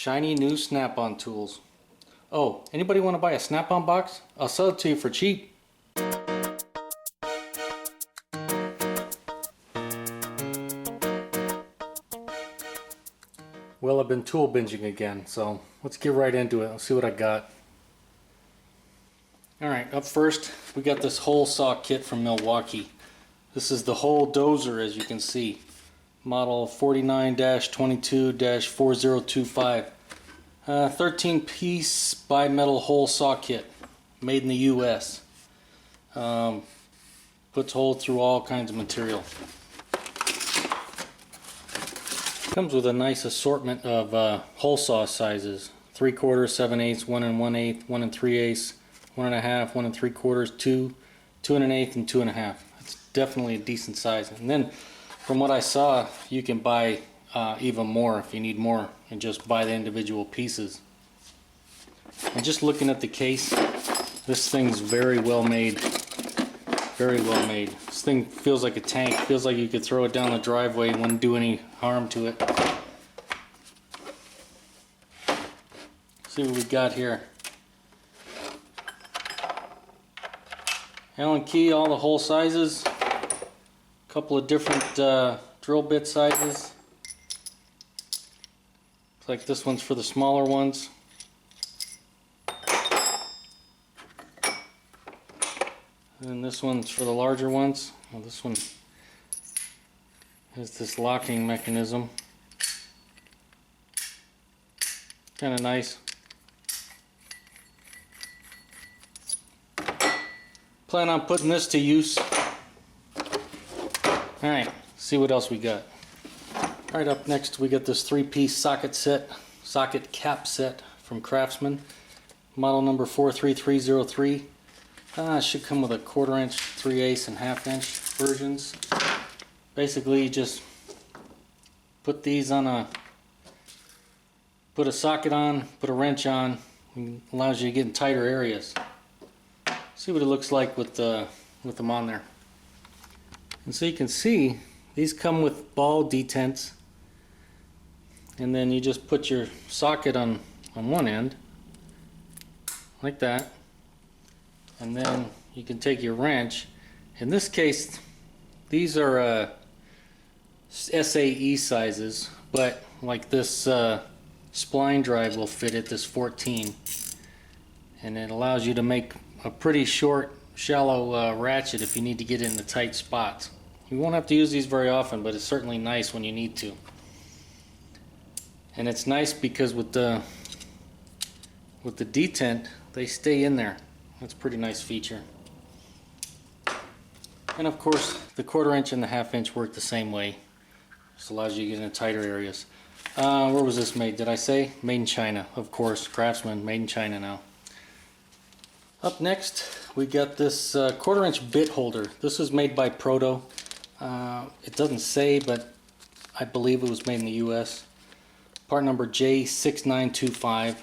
Shiny new Snap-on tools. Oh, anybody want to buy a Snap-on box? I'll sell it to you for cheap. Well, I've been tool binging again, so let's get right into it. Let's see what I got. Alright, up first, we got this hole saw kit from Milwaukee. This is the hole dozer, as you can see. Model 49-22-4025. 13-piece bimetal hole saw kit. Made in the US. Puts holes through all kinds of material. Comes with a nice assortment of hole saw sizes. 3/4, 7/8, 1 1/8, 1 3/8, 1 1/2, 1 3/4, 2, 2 1/8, and 2 1/2. It's definitely a decent size. And then, from what I saw, you can buy even more if you need more, and just buy the individual pieces. And just looking at the case, this thing's very well made. Very well made. This thing feels like a tank. Feels like you could throw it down the driveway and wouldn't do any harm to it. See what we got here. Allen key, all the hole sizes. A couple of different drill bit sizes. Looks like this one's for the smaller ones. And this one's for the larger ones. Well, this one has this locking mechanism. Kind of nice. Plan on putting this to use. Alright, see what else we got. Alright, up next we got this 3-piece socket cap set from Craftsman. Model number 43303. It should come with a 1/4 inch, 3/8, and 1/2 inch versions. Basically, you just put these on put a socket on, put a wrench on, and allows you to get in tighter areas. See what it looks like with them on there. And so you can see these come with ball detents, and then you just put your socket on one end, like that. And then you can take your wrench. In this case, these are SAE sizes, but like this spline drive will fit it, this 14. And it allows you to make a pretty short, shallow ratchet if you need to get in the tight spots. You won't have to use these very often, but it's certainly nice when you need to. And it's nice because with the detent, they stay in there. That's a pretty nice feature. And of course, the 1/4 inch and the 1/2 inch work the same way. Just allows you to get in tighter areas. Where was this made? Did I say? Made in China, of course. Craftsman, made in China now. Up next, we got this 1/4 inch bit holder. This was made by Proto. It doesn't say, but I believe it was made in the US. Part number J6925.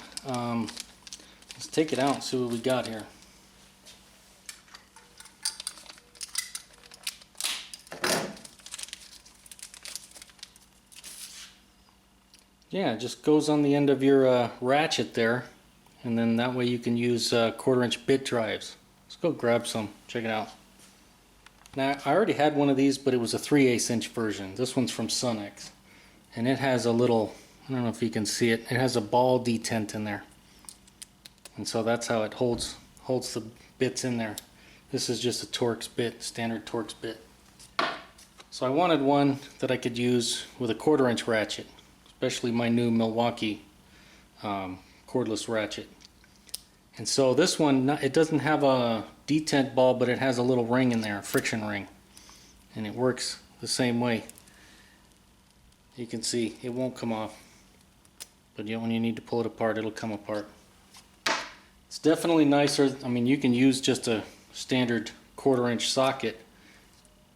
Let's take it out and see what we got here. Yeah, it just goes on the end of your ratchet there, and then that way you can use 1/4 inch bit drives. Let's go grab some, check it out. Now, I already had one of these, but it was a 3/8 inch version. This one's from Sunex, and it has a little, I don't know if you can see it, it has a ball detent in there. And so that's how it holds the bits in there. This is just a Torx bit, standard Torx bit. So I wanted one that I could use with a 1/4 inch ratchet, especially my new Milwaukee cordless ratchet. And so this one, it doesn't have a detent ball, but it has a little ring in there, a friction ring. And it works the same way. You can see it won't come off. But when you need to pull it apart, it'll come apart. It's definitely nicer. I mean, you can use just a standard 1/4 inch socket,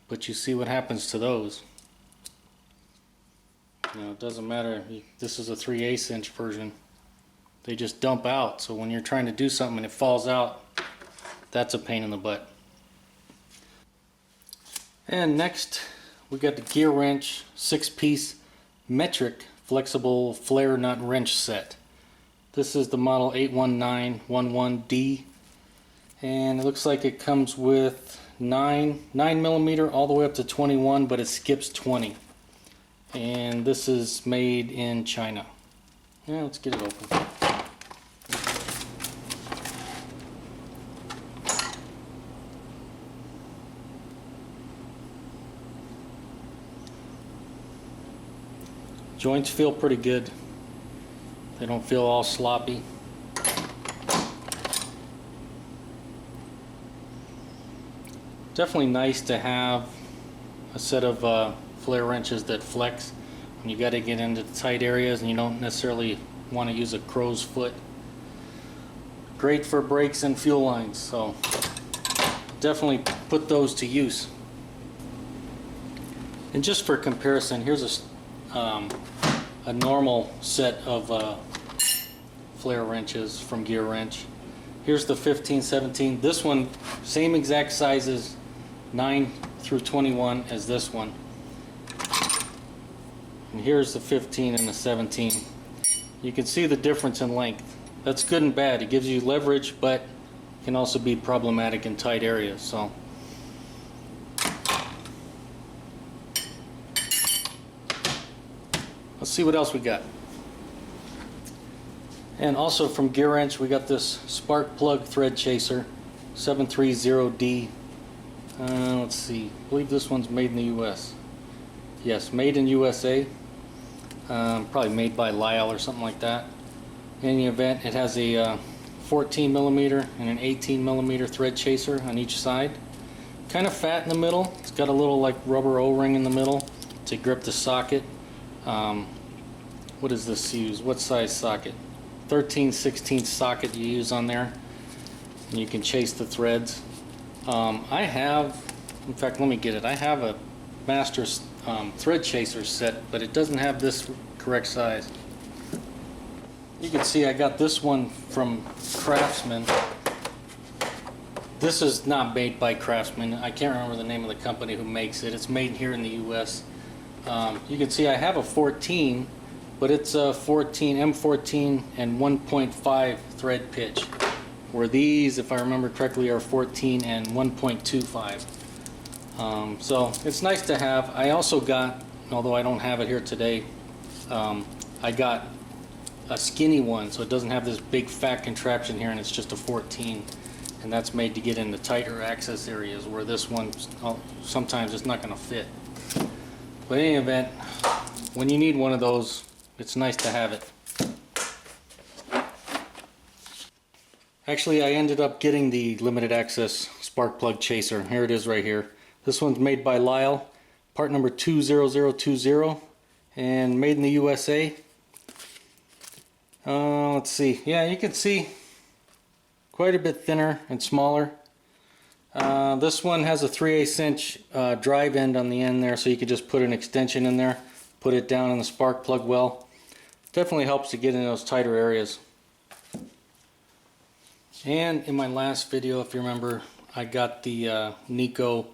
but you see what happens to those. You know, it doesn't matter. This is a 3/8 inch version. They just dump out. So when you're trying to do something and it falls out, that's a pain in the butt. And next, we got the GearWrench 6-piece metric flexible flare nut wrench set. This is the model 81911D, and it looks like it comes with 9mm all the way up to 21, but it skips 20. And this is made in China. Yeah, let's get it open. Joints feel pretty good. They don't feel all sloppy. Definitely nice to have a set of flare wrenches that flex when you got to get into tight areas and you don't necessarily want to use a crow's foot. Great for brakes and fuel lines, so definitely put those to use. And just for comparison, here's a normal set of flare wrenches from GearWrench. Here's the 15, 17. This one, same exact sizes, 9 through 21 as this one. And here's the 15 and the 17. You can see the difference in length. That's good and bad. It gives you leverage, but can also be problematic in tight areas. So let's see what else we got. And also from GearWrench, we got this Sparkplug thread chaser, 730D. Let's see, I believe this one's made in the US. Yes, made in USA. Probably made by Lyle or something like that. In any event, it has a 14mm and an 18mm thread chaser on each side. Kind of fat in the middle. It's got a little like rubber O-ring in the middle to grip the socket. What does this use? What size socket? 13/16 socket you use on there, and you can chase the threads. I have, in fact, let me get it. I have a Master's thread chaser set, but it doesn't have this correct size. You can see I got this one from Craftsman. This is not made by Craftsman. I can't remember the name of the company who makes it. It's made here in the US. You can see I have a 14, but it's a 14, M14 and 1.5 thread pitch, where these, if I remember correctly, are 14 and 1.25. So it's nice to have. I also got, although I don't have it here today, I got a skinny one, so it doesn't have this big fat contraption here, and it's just a 14, and that's made to get into tighter access areas where this one sometimes it's not going to fit. But in any event, when you need one of those, it's nice to have it. Actually, I ended up getting the limited access spark plug chaser. Here it is right here. This one's made by Lyle, part number 20020, and made in the USA. Let's see. Yeah, you can see quite a bit thinner and smaller. This one has a 3/8 inch drive end on the end there, so you can just put an extension in there, put it down in the spark plug well. Definitely helps to get in those tighter areas. And in my last video, if you remember, I got the Neiko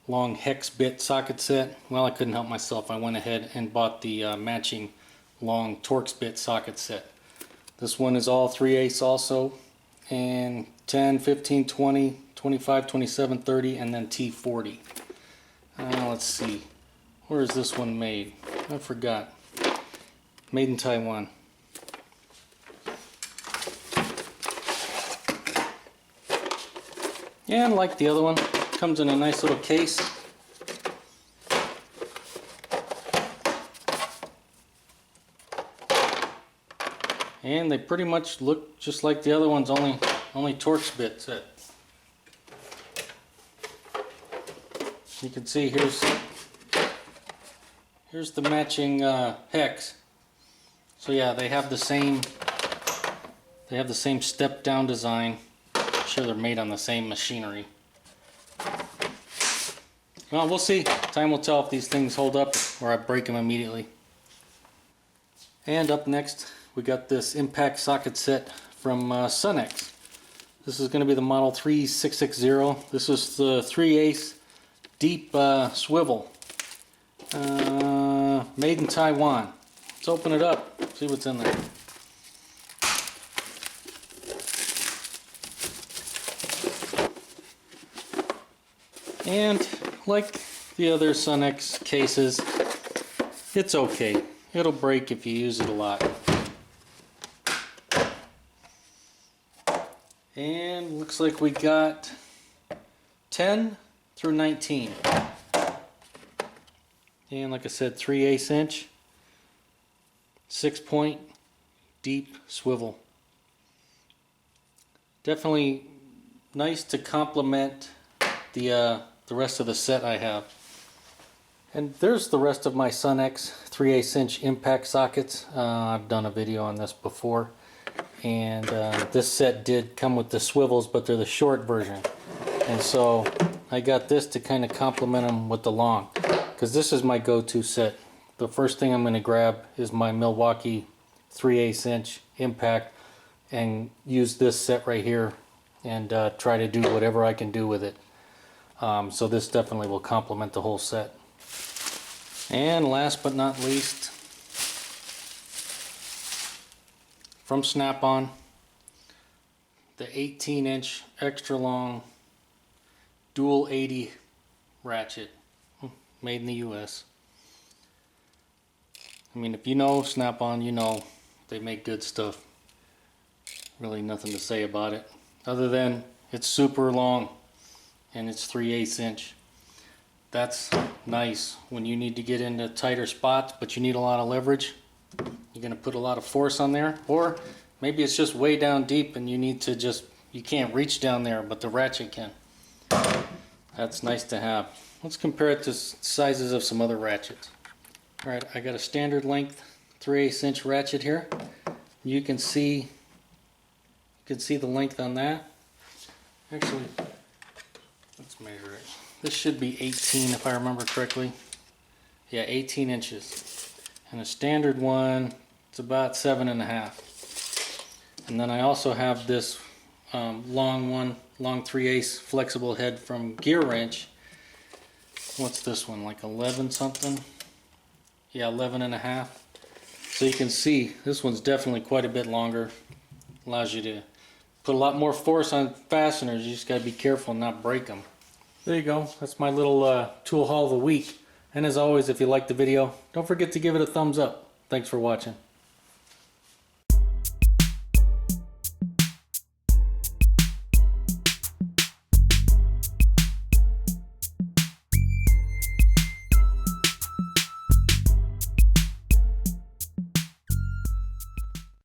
long hex bit socket set. Well, I couldn't help myself. I went ahead and bought the matching long Torx bit socket set. This one is all 3/8 also, and 10, 15, 20, 25, 27, 30, and then T40. Let's see. Where is this one made? I forgot. Made in Taiwan. Yeah, like the other one, comes in a nice little case. And they pretty much look just like the other ones, only Torx bit set. You can see here's the matching hex. So yeah, they have the same step down design. I'm sure they're made on the same machinery. Well, we'll see. Time will tell if these things hold up or I break them immediately. And up next, we got this impact socket set from Sunex. This is going to be the model 3660. This is the 3/8 deep swivel. Made in Taiwan. Let's open it up, see what's in there. And like the other Sunex cases, it's okay. It'll break if you use it a lot. And looks like we got 10 through 19. And like I said, 3/8 inch, 6-point, deep swivel. Definitely nice to complement the rest of the set I have. And there's the rest of my Sunex 3/8 inch impact sockets. I've done a video on this before. And this set did come with the swivels, but they're the short version. And so I got this to kind of complement them with the long. Because this is my go-to set. The first thing I'm going to grab is my Milwaukee 3/8 inch impact and use this set right here and try to do whatever I can do with it. So this definitely will complement the whole set. And last but not least, from SnapOn, the 18 inch extra long dual 80 ratchet, made in the US. I mean, if you know SnapOn, you know they make good stuff. Really nothing to say about it other than it's super long and it's 3/8 inch. That's nice when you need to get into tighter spots but you need a lot of leverage. You're going to put a lot of force on there, or maybe it's just way down deep and you need to you can't reach down there but the ratchet can. That's nice to have. Let's compare it to sizes of some other ratchets. Alright, I got a standard length 3/8 inch ratchet here. You can see the length on that. Actually, let's measure it. This should be 18 if I remember correctly. Yeah, 18 inches. And a standard one, it's about 7.5. And then I also have this long 3/8 flexible head from GearWrench. What's this one, like 11 something? Yeah, 11.5. So you can see this one's definitely quite a bit longer. Allows you to put a lot more force on fasteners. You just got to be careful and not break them. There you go. That's my little tool haul of the week. And as always, if you liked the video, don't forget to give it a thumbs up. Thanks for watching.